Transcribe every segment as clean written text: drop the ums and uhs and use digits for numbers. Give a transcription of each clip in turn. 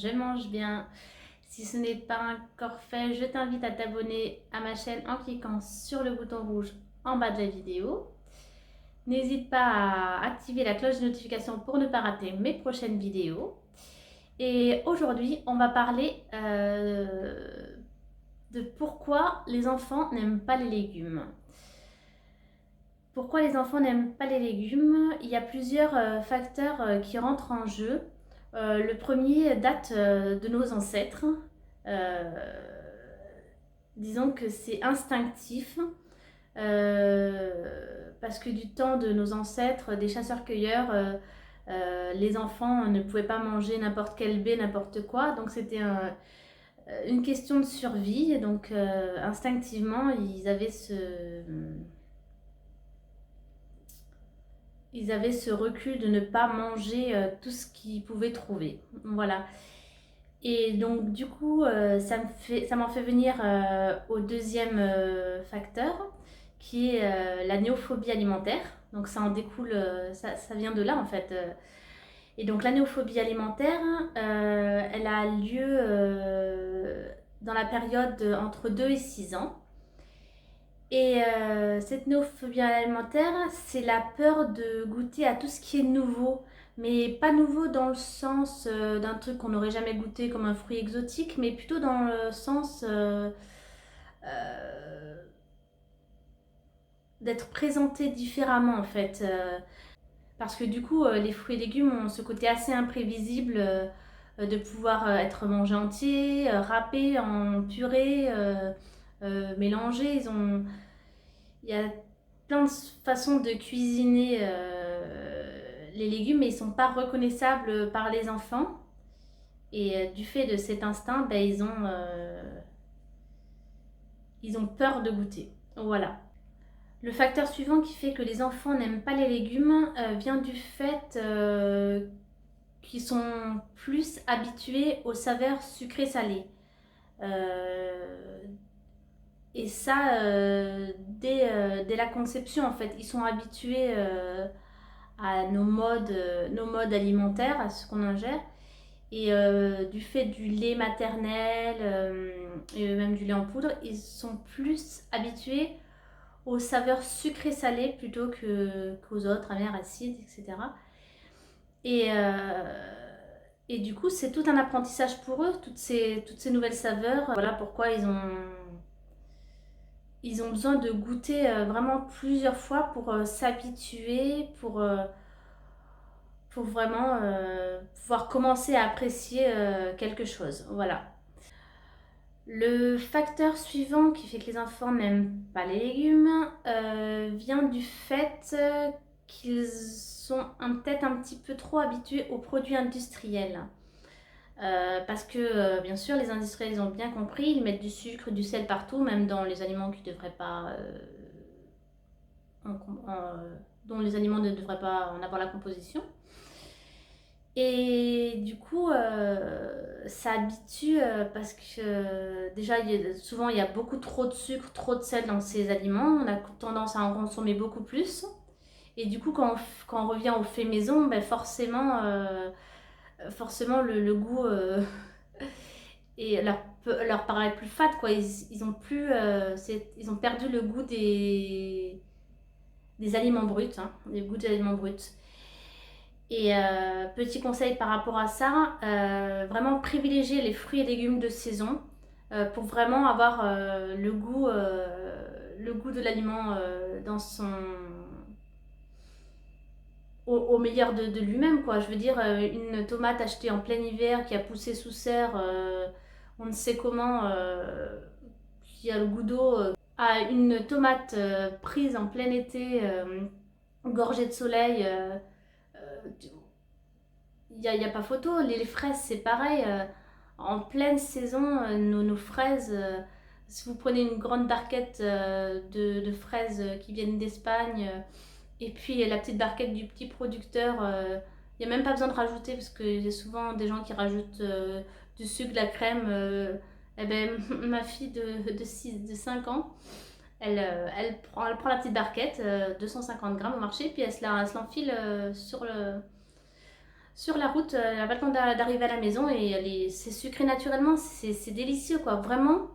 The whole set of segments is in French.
je mange bien. Si ce n'est pas encore fait, je t'invite à t'abonner à ma chaîne en cliquant sur le bouton rouge en bas de la vidéo. N'hésite pas à activer la cloche de notification pour ne pas rater mes prochaines vidéos. Et aujourd'hui, on va parler de pourquoi les enfants n'aiment pas les légumes. Pourquoi les enfants n'aiment pas les légumes? Il y a plusieurs facteurs qui rentrent en jeu. Le premier date de nos ancêtres. Euh, Disons que c'est instinctif. Parce que du temps de nos ancêtres, des chasseurs-cueilleurs, les enfants ne pouvaient pas manger n'importe quel baie, n'importe quoi. Donc c'était une question de survie. Donc instinctivement, ils avaient ce recul de ne pas manger tout ce qu'ils pouvaient trouver. Voilà. Et donc du coup, ça m'en fait venir au deuxième facteur, qui est la néophobie alimentaire. Donc ça en découle, ça vient de là en fait. Et donc la néophobie alimentaire, elle a lieu dans la période entre 2 et 6 ans. Et cette néophobie alimentaire, c'est la peur de goûter à tout ce qui est nouveau. Mais pas nouveau dans le sens d'un truc qu'on n'aurait jamais goûté comme un fruit exotique, mais plutôt dans le sens euh, d'être présenté différemment en fait. Parce que du coup, les fruits et légumes ont ce côté assez imprévisible de pouvoir être mangés entiers, râpés en purée, mélangés. Il y a plein de façons de cuisiner les légumes, mais ils ne sont pas reconnaissables par les enfants. Et du fait de cet instinct, ben, ils ont peur de goûter. Voilà. Le facteur suivant qui fait que les enfants n'aiment pas les légumes vient du fait qu'ils sont plus habitués aux saveurs sucrées-salées. Euh, Et ça, dès la conception, en fait, ils sont habitués à nos modes alimentaires, à ce qu'on ingère. Et du fait du lait maternel et même du lait en poudre, ils sont plus habitués aux saveurs sucrées-salées plutôt qu'aux autres, amères, acides, etc. Et, et du coup, c'est tout un apprentissage pour eux, toutes ces nouvelles saveurs. Voilà pourquoi ils ont besoin de goûter vraiment plusieurs fois pour s'habituer, pour vraiment pouvoir commencer à apprécier quelque chose. Voilà. Le facteur suivant qui fait que les enfants n'aiment pas les légumes vient du fait qu'ils sont peut-être un petit peu trop habitués aux produits industriels. Parce que bien sûr, les industriels ils ont bien compris, ils mettent du sucre, du sel partout, même dans les aliments qui devraient pas, dont les aliments ne devraient pas en avoir la composition. Et du coup, ça habitue parce que déjà, souvent il y a beaucoup trop de sucre, trop de sel dans ces aliments. On a tendance à en consommer beaucoup plus. Et du coup, quand on revient au fait maison, ben forcément le goût et leur paraît plus fade, quoi. Ils ont plus, ils ont perdu le goût des aliments bruts, hein, le goût des aliments bruts. Et petit conseil par rapport à ça, vraiment privilégier les fruits et légumes de saison pour vraiment avoir le goût de l'aliment dans au meilleur de lui-même, quoi. Je veux dire, une tomate achetée en plein hiver qui a poussé sous serre, on ne sait comment, qui a le goût d'eau, à une tomate prise en plein été, gorgée de soleil. Il y a pas photo. Les fraises, c'est pareil. En pleine saison, nos fraises, si vous prenez une grande barquette de fraises qui viennent d'Espagne, et puis la petite barquette du petit producteur, il n'y a même pas besoin de rajouter, parce qu'il y a souvent des gens qui rajoutent du sucre, de la crème. Eh ben, ma fille de 5 ans, elle prend la petite barquette, 250 grammes au marché, puis elle se l'enfile sur la route, elle n'a pas le temps d'arriver à la maison et c'est sucré naturellement, c'est délicieux quoi. Vraiment,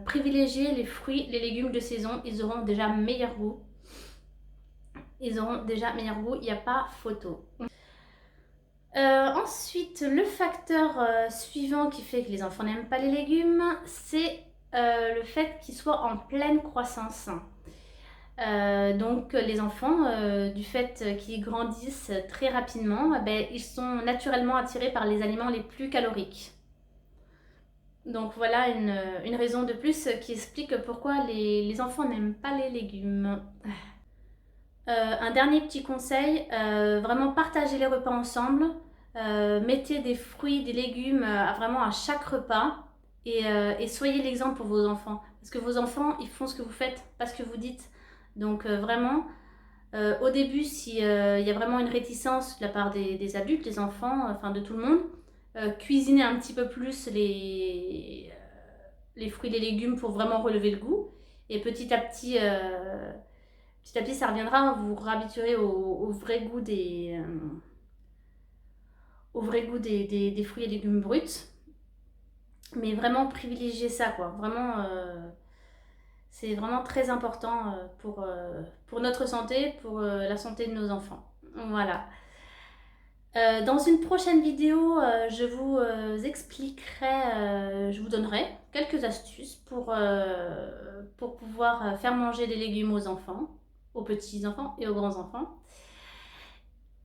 privilégiez les fruits, les légumes de saison, ils auront déjà meilleur goût. Ils auront déjà meilleur goût, il n'y a pas photo. Ensuite, le facteur suivant qui fait que les enfants n'aiment pas les légumes, c'est le fait qu'ils soient en pleine croissance. Donc les enfants, du fait qu'ils grandissent très rapidement, ils sont naturellement attirés par les aliments les plus caloriques. Donc voilà une raison de plus qui explique pourquoi les enfants n'aiment pas les légumes. Un dernier petit conseil, vraiment partagez les repas ensemble. Mettez des fruits, des légumes vraiment à chaque repas et soyez l'exemple pour vos enfants. Parce que vos enfants, ils font ce que vous faites, pas ce que vous dites. Donc vraiment, au début, s'il y a vraiment une réticence de la part des adultes, des enfants, enfin de tout le monde, cuisinez un petit peu plus les fruits et les légumes pour vraiment relever le goût. Et petit à petit, ça reviendra, vous vous réhabituerez au vrai goût des fruits et légumes bruts. Mais vraiment privilégiez ça, quoi. Vraiment, c'est vraiment très important pour notre santé, pour la santé de nos enfants. Voilà. Dans une prochaine vidéo, je vous expliquerai, je vous donnerai quelques astuces pour pouvoir faire manger des légumes aux enfants, aux petits-enfants et aux grands-enfants.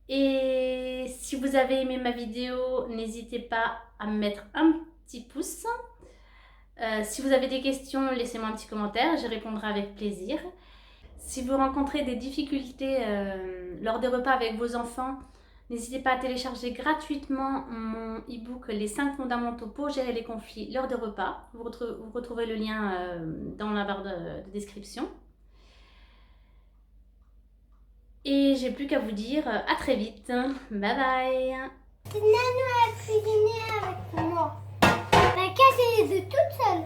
Et si vous avez aimé ma vidéo, n'hésitez pas à me mettre un petit pouce. Si vous avez des questions, laissez-moi un petit commentaire, j'y répondrai avec plaisir. Si vous rencontrez des difficultés lors des repas avec vos enfants, n'hésitez pas à télécharger gratuitement mon e-book Les 5 fondamentaux pour gérer les conflits lors des repas. Vous retrouverez le lien dans la barre de description. Et j'ai plus qu'à vous dire à très vite. Bye bye. Nano a cuisiné avec moi. Elle a cassé les œufs toute seule.